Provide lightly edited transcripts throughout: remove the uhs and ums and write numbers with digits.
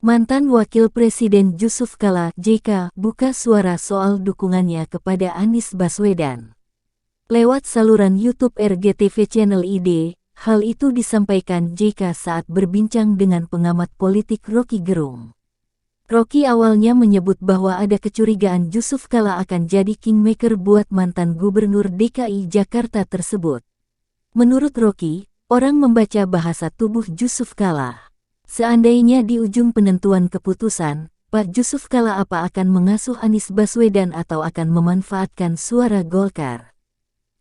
Mantan Wakil Presiden Jusuf Kalla (JK) buka suara soal dukungannya kepada Anies Baswedan. Lewat saluran YouTube RGTV Channel ID, hal itu disampaikan JK saat berbincang dengan pengamat politik Roky Gerung. Roky awalnya menyebut bahwa ada kecurigaan Jusuf Kalla akan jadi kingmaker buat mantan Gubernur DKI Jakarta tersebut. Menurut Roky, orang membaca bahasa tubuh Jusuf Kalla. Seandainya di ujung penentuan keputusan, Pak Jusuf Kalla apa akan mengasuh Anies Baswedan atau akan memanfaatkan suara Golkar?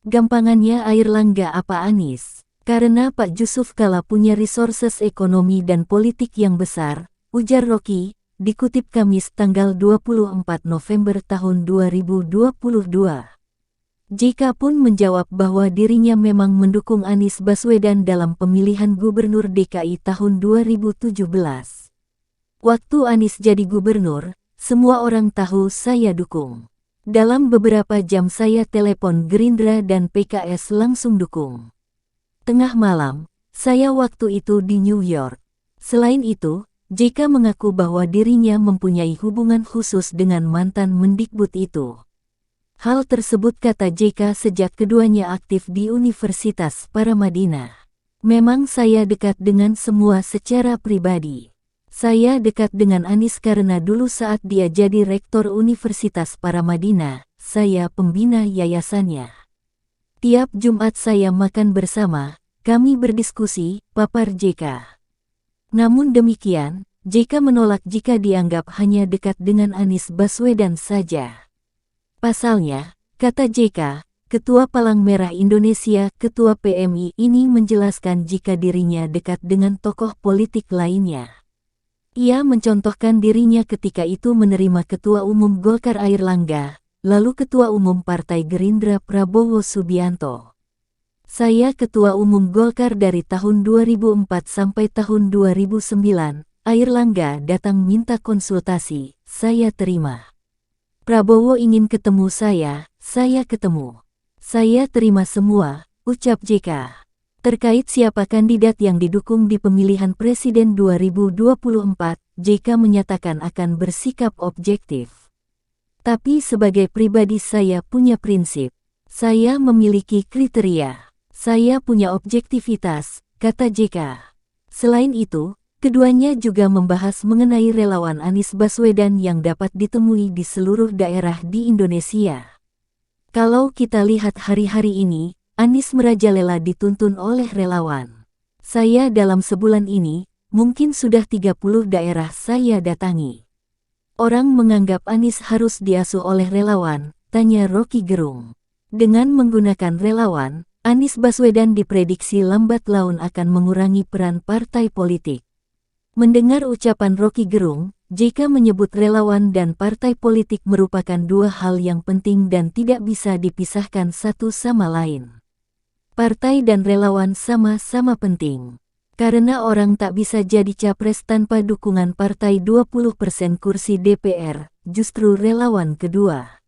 Gampangannya Airlangga apa Anies? Karena Pak Jusuf Kalla punya resources ekonomi dan politik yang besar, ujar Roky, dikutip Kamis tanggal 24 November tahun 2022. JK pun menjawab bahwa dirinya memang mendukung Anies Baswedan dalam pemilihan Gubernur DKI tahun 2017. Waktu Anies jadi gubernur, semua orang tahu saya dukung. Dalam beberapa jam saya telepon Gerindra dan PKS langsung dukung. Tengah malam, saya waktu itu di New York. Selain itu, JK mengaku bahwa dirinya mempunyai hubungan khusus dengan mantan Mendikbud itu. Hal tersebut kata JK sejak keduanya aktif di Universitas Paramadina. Memang saya dekat dengan semua secara pribadi. Saya dekat dengan Anies karena dulu saat dia jadi rektor Universitas Paramadina, saya pembina yayasannya. Tiap Jumat saya makan bersama, kami berdiskusi, papar JK. Namun demikian, JK menolak jika dianggap hanya dekat dengan Anies Baswedan saja. Pasalnya, kata JK, Ketua Palang Merah Indonesia, Ketua PMI ini menjelaskan jika dirinya dekat dengan tokoh politik lainnya. Ia mencontohkan dirinya ketika itu menerima Ketua Umum Golkar Airlangga, lalu Ketua Umum Partai Gerindra Prabowo Subianto. Saya Ketua Umum Golkar dari tahun 2004 sampai tahun 2009, Airlangga datang minta konsultasi, saya terima. Prabowo ingin ketemu saya ketemu. Saya terima semua, ucap JK. Terkait siapa kandidat yang didukung di pemilihan presiden 2024, JK menyatakan akan bersikap objektif. Tapi sebagai pribadi saya punya prinsip. Saya memiliki kriteria. Saya punya objektivitas, kata JK. Selain itu, keduanya juga membahas mengenai relawan Anies Baswedan yang dapat ditemui di seluruh daerah di Indonesia. Kalau kita lihat hari-hari ini, Anies merajalela dituntun oleh relawan. Saya dalam sebulan ini, mungkin sudah 30 daerah saya datangi. Orang menganggap Anies harus diasuh oleh relawan, tanya Roky Gerung. Dengan menggunakan relawan, Anies Baswedan diprediksi lambat laun akan mengurangi peran partai politik. Mendengar ucapan Roky Gerung, JK menyebut relawan dan partai politik merupakan dua hal yang penting dan tidak bisa dipisahkan satu sama lain. Partai dan relawan sama-sama penting. Karena orang tak bisa jadi capres tanpa dukungan partai 20% kursi DPR, justru relawan kedua.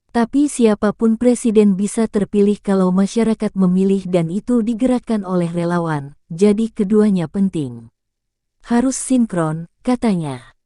Tapi siapapun presiden bisa terpilih kalau masyarakat memilih dan itu digerakkan oleh relawan, jadi keduanya penting. Harus sinkron, katanya.